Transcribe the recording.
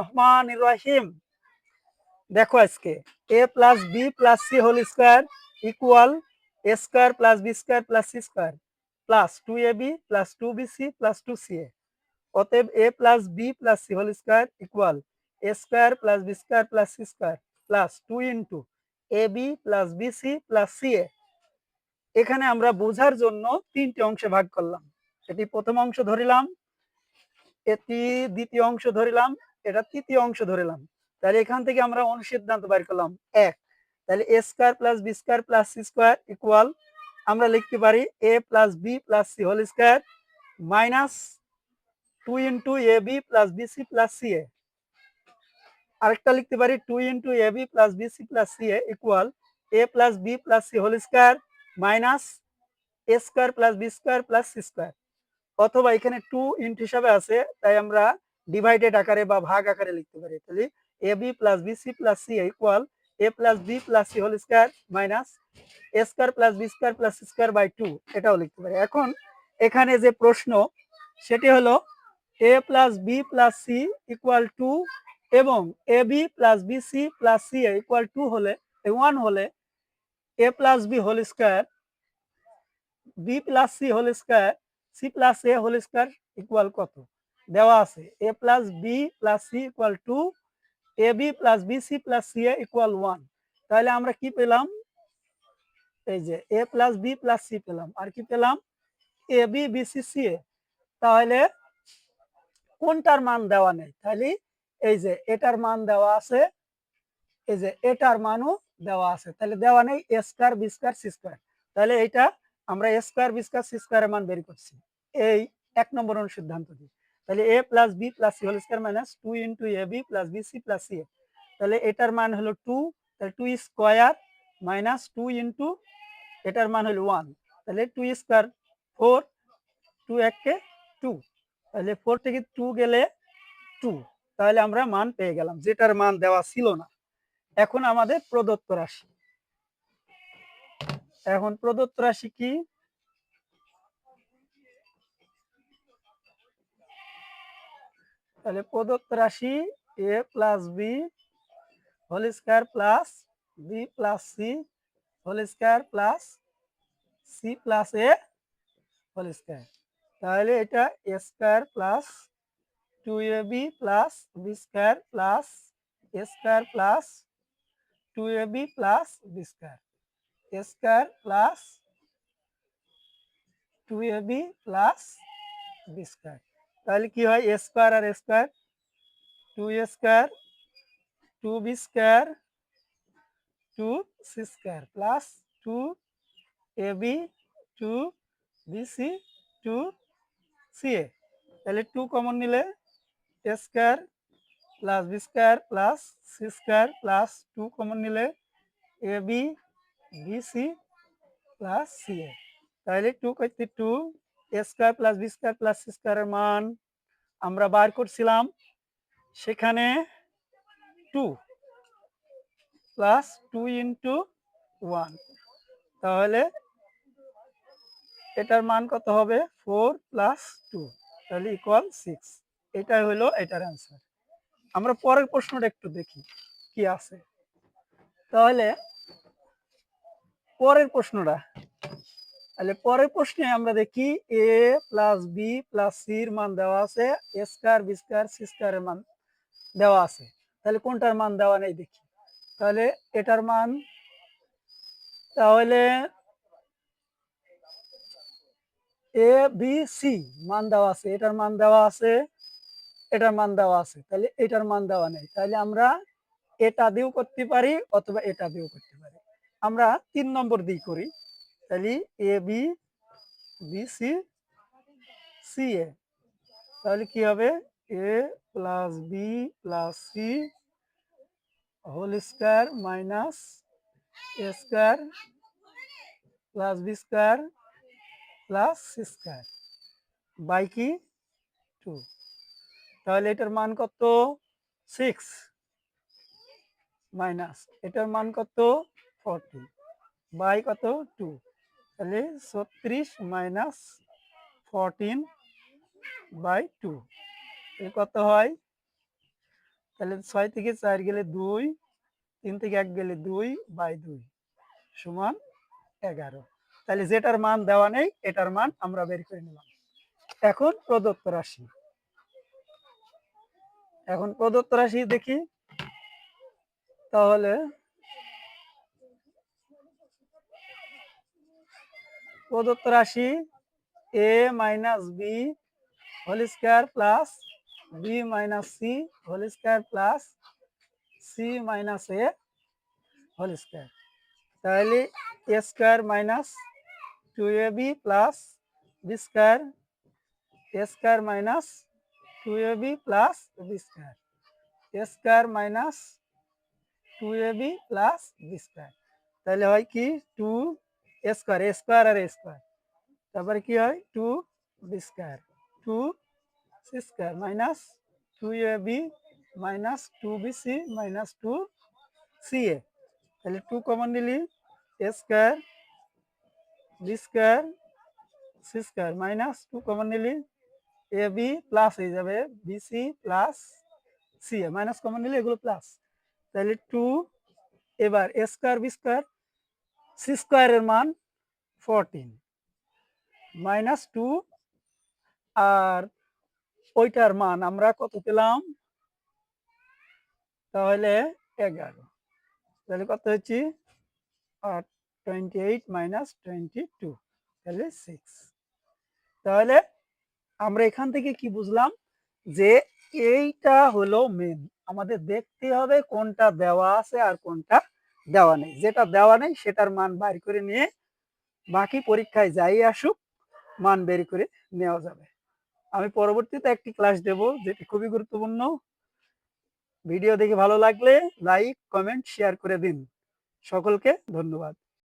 রহমানির রহিম। দেখো আজকে a plus B plus C whole square equal A square plus B square plus C square plus 2ab plus 2bc plus 2ca। অতএব a plus B plus C whole square equal A square plus B square plus C square plus 2 into A B plus BC plus CA. এখানে আমরা বোঝার জন্য তিনটি অংশে ভাগ করলাম। এটি প্রথম অংশ ধরিলাম, এটি দ্বিতীয় অংশ ধরিলাম, এটা তৃতীয় অংশ ধরিলাম। তাহলে এখান থেকে আমরা অনুসিদ্ধান্ত বাইর করলাম এক। তাহলে A square plus B square plus C square equal আমরা লিখতে পারি A plus B plus C whole square minus 2 into A B plus BC plus C A. আরেকটা লিখতে পারি 2 into A B plus BC plus C A equal A plus B plus C whole square minus A square plus B square plus C square. অথবা এখানে 2 into হিসাবে আছে, তাই আমরা divided আকারে বা ভাগ আকারে লিখতে পারি। তাহলে A B plus BC plus C equal A plus B plus C whole square minus A square plus B square plus C square by 2, এটাও লিখতে পারি। এখন এখানে যে প্রশ্ন সেটি হলো A plus B plus C equal 2 এবং A B plus B C plus C equal 2 হলে 1 হলে A plus B whole square B plus C whole square C plus A whole square equal কত দেওয়া আছে। A plus B plus C equal 2, A B plus B C plus C A equal 1। তাহলে আমরা কি পেলাম, এই যে A plus B plus C পেলাম, আর কি পেলাম এ B B C C A. তাহলে কোনটার মান দেওয়া নেই? তাহলে এই যে এটার মান দেওয়া আছে, এই যে এটার মানও দেওয়া আছে, তাহলে দেওয়া নেই A square B square C square. তাহলে এইটা আমরা A square B square C স্কোয়ারের মান বের করছি এই 1 নম্বর অনুসিদ্ধান্ত দিয়ে। তাহলে A plus B plus C whole square minus 2 into A B plus B C plus C. তাহলে এটার মান হলো 2, তাহলে 2 স্কোয়ার মাইনাস 2 ইন্টু এটার মান হলো 1, তাহলে 2 স্কোয়ার 4, 2 1 2, তাহলে 4 থেকে 2 গেলে 2। তাহলে আমরা মান পেয়ে গেলাম যেটার মান দেওয়া ছিল না। এখন আমাদের প্রদত্ত রাশি, এখন প্রদত্ত রাশি কি? তাহলে প্রদত্ত রাশি A plus B whole square plus B plus C whole square plus C plus A whole square. তাহলে এটা A square plus 2ab plus B square plus A square plus 2ab plus B square, A square plus 2ab plus B square. তাহলে কি হয় A square আর A square, 2a square 2b square 2c square plus 2ab 2bc 2ca। তাহলে 2 common নিলে A square plus B square plus C square plus 2 common নিলে A B BC plus C A. তাহলে 2 করতে 2, A square plus B square plus C স্কোয়ারের মান আমরা বার করছিলাম, সেখানে 2 প্লাস 2 ইন্টু 1, তাহলে এটার মান কত হবে 4 প্লাস 2, তাহলে ইকুয়াল 6। এটাই হলো এটার অ্যান্সার। আমরা পরের প্রশ্নটা একটু দেখি কি আছে। তাহলে পরের প্রশ্নটা, তাহলে পরের প্রশ্নে আমরা দেখি এ প্লাস বি প্লাস সির মান দেওয়া আছে, এ স্কোয়ার বি স্কোয়ার সি স্কোয়ারের মান দেওয়া আছে। তাহলে কোনটার মান দেওয়া নেই দেখি। তাহলে এটার মান, তাহলে এ বি সি মান দেওয়া আছে, এটার মান দেওয়া আছে, এটার মান দেওয়া আছে, তাহলে এটার মান দেওয়া নেই। তাহলে আমরা এটা দিয়েও করতে পারি অথবা এটা দিয়েও করতে পারি। আমরা 3 নম্বর দিয়ে করি। তাহলে A B B C C A, তাহলে কি হবে A plus B plus C whole square minus A square plus B square plus C square by কি 2। তাহলে এটার মান কত 6 মাইনাস এটার মান কত 40 বাই কত 2, তাহলে 36 মাইনাস 14 বাই 2 এর কত হয় তাহলে 6 থেকে 4 গেলে 2, 3 থেকে 1 গেলে 2/2 সমান 11। তাহলে যেটার মান দেওয়া নেই এটার মান আমরা বের করে নিলাম। এখন প্রদত্ত রাশি দেখি। তাহলে প্রদত্ত রাশি a minus B whole square plus B minus C whole square plus C minus A whole square. তাহলে A square minus 2ab plus B square, A square minus 2ab plus B square, A square minus 2ab plus B square. তাহলে হয় কি 2 A square, A square আর A square, তারপরে কি হয় 2 B square, 2 C square minus 2ab minus 2bc minus 2ca। তাহলে 2 common নিলি A square B square C square minus 2 common নিলি এ বি প্লাস হয়ে যাবে BC plus C A, minus common নিলে এগুলো প্লাস। তাহলে 2 এবার A square B square C স্কয়ারের মান 14 মাইনাস 2 আর ওইটার মান আমরা কত পেলাম, তাহলে 11। তাহলে কত হচ্ছে 28 মাইনাস 22, তাহলে 6। তাহলে আমরা এখান থেকে কি বুঝলাম যে এইটা হলো মেন, আমাদের দেখতে হবে কোনটা দেওয়া আছে আর কোনটা দেওয়া নেই। যেটা দেওয়া নেই সেটার মান বাইর করে নিয়ে বাকি পরীক্ষায় যাই আসুক মান বের করে নেওয়া যাবে। আমি পরবর্তীতে একটি ক্লাস দেব যেটি খুবই গুরুত্বপূর্ণ। ভিডিও দেখে ভালো লাগলে লাইক, কমেন্ট, শেয়ার করে দিন। সকলকে ধন্যবাদ।